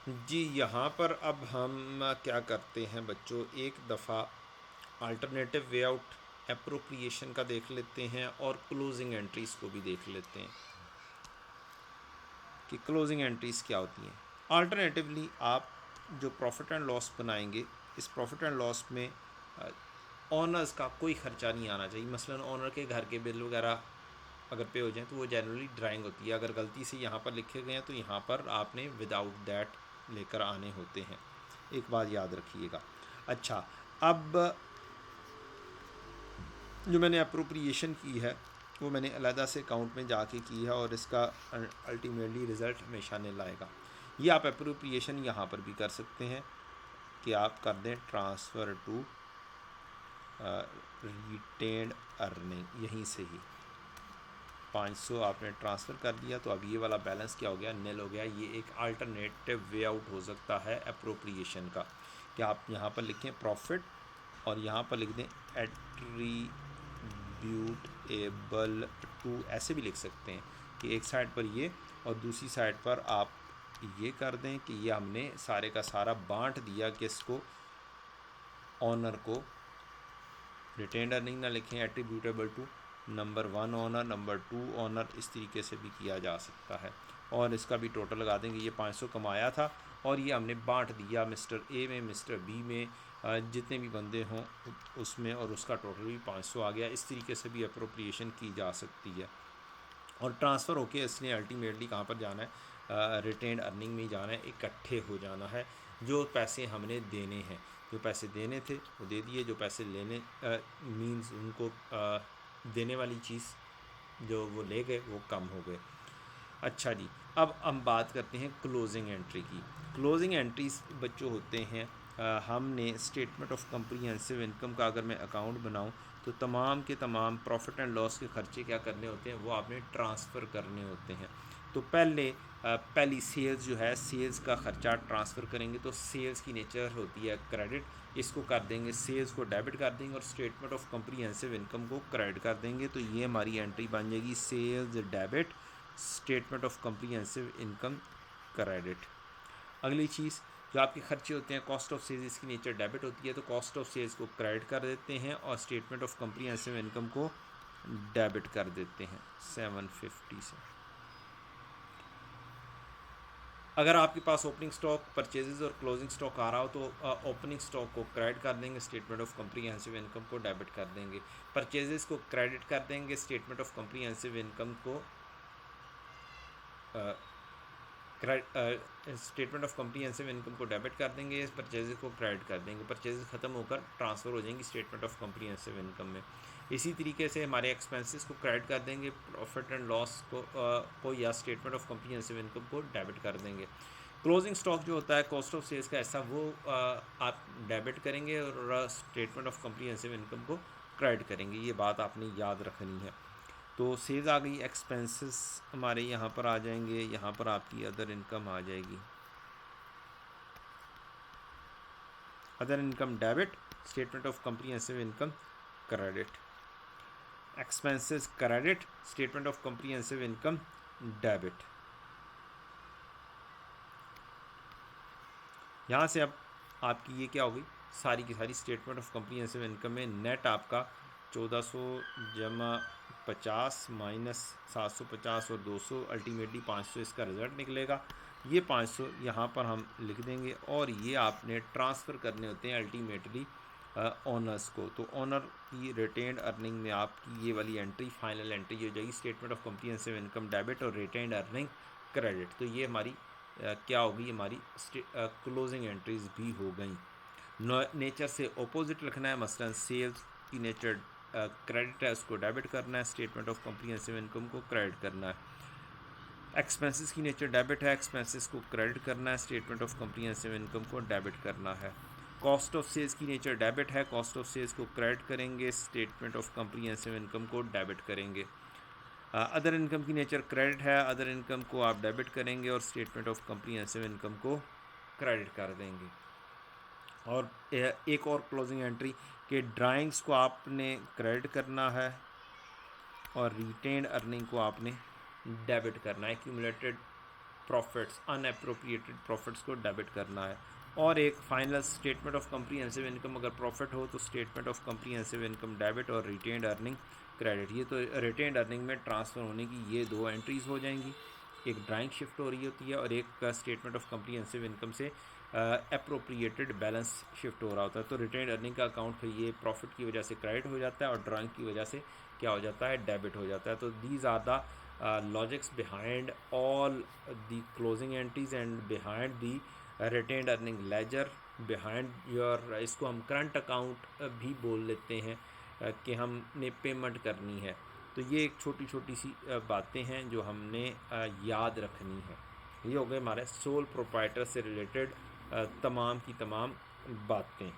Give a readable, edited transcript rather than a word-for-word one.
जी, यहाँ पर अब हम क्या करते हैं बच्चों, एक दफ़ा अल्टरनेटिव वे आउट एप्रोप्रिएशन का देख लेते हैं और क्लोजिंग एंट्रीज़ को भी देख लेते हैं कि क्लोजिंग एंट्रीज़ क्या होती हैं। अल्टरनेटिवली आप जो प्रॉफिट एंड लॉस बनाएंगे, इस प्रॉफिट एंड लॉस में ऑनर्स का कोई ख़र्चा नहीं आना चाहिए। मसलन ऑनर के घर के बिल वगैरह अगर पे हो जाए तो वो जनरली ड्राइंग होती है। अगर गलती से यहाँ पर लिखे गए हैं तो यहाँ पर आपने विदाउट दैट लेकर आने होते हैं, एक बात याद रखिएगा। अच्छा, अब जो मैंने अप्रोप्रिएशन की है वो मैंने अलहदा से अकाउंट में जाके की है और इसका अल्टीमेटली रिज़ल्ट हमेशा ने लाएगा। ये आप अप्रोप्रिएशन यहाँ पर भी कर सकते हैं कि आप कर दें ट्रांसफ़र टू रिटेन्ड अर्निंग, यहीं से ही 500 आपने ट्रांसफ़र कर दिया तो अब ये वाला बैलेंस क्या हो गया, नील हो गया। ये एक अल्टरनेटिव वे आउट हो सकता है अप्रोप्रिएशन का कि आप यहाँ पर लिखें प्रॉफिट और यहाँ पर लिख दें एट्रीब्यूटेबल टू, ऐसे भी लिख सकते हैं कि एक साइड पर ये और दूसरी साइड पर आप ये कर दें कि ये हमने सारे का सारा बांट दिया किसको, ऑनर को। रिटेन्ड अर्निंग ना लिखें, attributable to number 1 owner, number 2 owner, इस तरीके से भी किया जा सकता है। और इसका भी टोटल लगा देंगे, ये 500 कमाया था और ये हमने बांट दिया मिस्टर ए में, मिस्टर बी में, जितने भी बंदे हों उसमें, और उसका टोटल भी 500 आ गया। इस तरीके से भी अप्रोप्रिएशन की जा सकती है। और ट्रांसफ़र होके इसने अल्टीमेटली कहाँ पर जाना है, रिटेन्ड अर्निंग में जाना है, इकट्ठे हो जाना है। जो पैसे हमने देने हैं, जो पैसे देने थे वो दे दिए, जो पैसे लेने मींस उनको देने वाली चीज़ जो वो ले गए वो कम हो गए। अच्छा जी, अब हम बात करते हैं क्लोजिंग एंट्री की। क्लोजिंग एंट्रीज बच्चों होते हैं, हमने स्टेटमेंट ऑफ कम्प्रीहेंसिव इनकम का अगर मैं अकाउंट बनाऊं तो तमाम के तमाम प्रॉफिट एंड लॉस के खर्चे क्या करने होते हैं, वो आपने ट्रांसफ़र करने होते हैं। तो पहली सेल्स जो है, सेल्स का ख़र्चा ट्रांसफ़र करेंगे तो सेल्स की नेचर होती है क्रेडिट, इसको कर देंगे, सेल्स को डेबिट कर देंगे और स्टेटमेंट ऑफ कम्प्रीहेंसिव इनकम को क्रेडिट कर देंगे। तो ये हमारी एंट्री बन जाएगी sales debit statement of comprehensive income credit. अगली चीज़, जो आपके खर्चे होते हैं कॉस्ट ऑफ सेल्स, इसकी नेचर डेबिट होती है तो कॉस्ट ऑफ सेल्स को क्रेडिट कर देते हैं और स्टेटमेंट ऑफ कम्प्रीहेंसिव इनकम को डेबिट कर देते हैं 750 से। अगर आपके पास ओपनिंग स्टॉक, परचेजेस और क्लोजिंग स्टॉक आ रहा हो तो ओपनिंग स्टॉक को क्रेडिट कर देंगे, स्टेटमेंट ऑफ कम्प्रीहेंसिव इनकम को डेबिट कर देंगे। परचेजेस को क्रेडिट कर देंगे, स्टेटमेंट ऑफ कम्प्रीहेंसिव इनकम को स्टेटमेंट ऑफ कम्प्रीहेंसिव इनकम को डेबिट कर देंगे, परचेजेस को क्रेडिट कर देंगे। परचेजेस ख़त्म होकर ट्रांसफ़र हो जाएंगी स्टेटमेंट ऑफ कम्प्रीहेंसिव इनकम में। इसी तरीके से हमारे एक्सपेंसेस को क्रेडिट कर देंगे, प्रॉफिट एंड लॉस को या स्टेटमेंट ऑफ कम्प्रीहेंसिव इनकम को डेबिट कर देंगे। क्लोजिंग स्टॉक जो होता है कॉस्ट ऑफ सेल्स का ऐसा, वो आप डेबिट करेंगे और स्टेटमेंट ऑफ कम्प्रीहेंसिव इनकम को क्रेडिट करेंगे। ये बात आपने याद रखनी है। तो सेल्स आ गई, एक्सपेंसेस हमारे यहाँ पर आ जाएंगे, यहाँ पर आपकी अदर इनकम आ जाएगी। Other income debit, statement of comprehensive income credit. Expenses credit, statement of comprehensive income debit. यहाँ से अब आपकी ये क्या होगी, सारी की सारी स्टेटमेंट ऑफ कम्प्रीहेंसिव इनकम में नेट आपका 1400 जमा 50 माइनस 750 और 200, अल्टीमेटली 500 इसका रिज़ल्ट निकलेगा। ये 500 यहाँ पर हम लिख देंगे और ये आपने ट्रांसफ़र करने होते हैं अल्टीमेटली ऑनर्स को। तो ऑनर की रिटेन्ड अर्निंग में आपकी ये वाली एंट्री फाइनल एंट्री हो जाएगी, statement of comprehensive income debit और रिटेन्ड अर्निंग क्रेडिट। तो ये हमारी क्या होगी, हमारी क्लोजिंग एंट्रीज भी हो गई। नेचर से ऑपोजिट लिखना है, मसलन सेल्स की नेचर क्रेडिट है, उसको डेबिट करना है, स्टेटमेंट ऑफ कम्प्रीहेंसिव इनकम को क्रेडिट करना है। एक्सपेंसेस की नेचर डेबिट है, एक्सपेंसेस को क्रेडिट करना है, स्टेटमेंट ऑफ कम्प्रीहेंसिव इनकम को डेबिट करना है। कॉस्ट ऑफ सेल्स की नेचर डेबिट है, कॉस्ट ऑफ सेल्स को क्रेडिट करेंगे, स्टेटमेंट ऑफ कम्प्रीहेंसिव इनकम को डेबिट करेंगे। अदर इनकम की नेचर क्रेडिट है, अदर इनकम को आप डेबिट करेंगे और स्टेटमेंट ऑफ कम्प्रीहेंसिव इनकम को क्रेडिट कर देंगे। और एक और क्लोजिंग एंट्री कि ड्राइंग्स को आपने क्रेडिट करना है और रिटेन्ड अर्निंग को आपने डेबिट करना है। एक्यूमुलेटेड प्रॉफिट्स, अनएप्रोप्रिएटेड प्रॉफिट्स को डेबिट करना है। और एक final statement of comprehensive income, अगर प्रॉफिट हो तो statement of comprehensive income debit और रिटेन्ड अर्निंग क्रेडिट। ये तो रिटेन्ड अर्निंग में ट्रांसफ़र होने की ये दो एंट्रीज़ हो जाएंगी, एक ड्राइंग शिफ्ट हो रही होती है और एक का स्टेटमेंट ऑफ कम्प्रीहेंसिव इनकम से अप्रोप्रिएटेड बैलेंस शिफ्ट हो रहा होता है। तो रिटेन्ड अर्निंग का अकाउंट फिर ये प्रॉफिट की वजह से क्रेडिट हो जाता है और ड्राइंग की वजह से क्या हो जाता है, डेबिट हो जाता है। तो these are the logics behind all the closing entries and behind the retained earning ledger, behind your, इसको हम करंट अकाउंट भी बोल लेते हैं कि हमने पेमेंट करनी है। तो ये एक छोटी छोटी सी बातें हैं जो हमने याद रखनी है। ये हो गए हमारे सोल प्रोप्राइटर से रिलेटेड तमाम की तमाम बातें।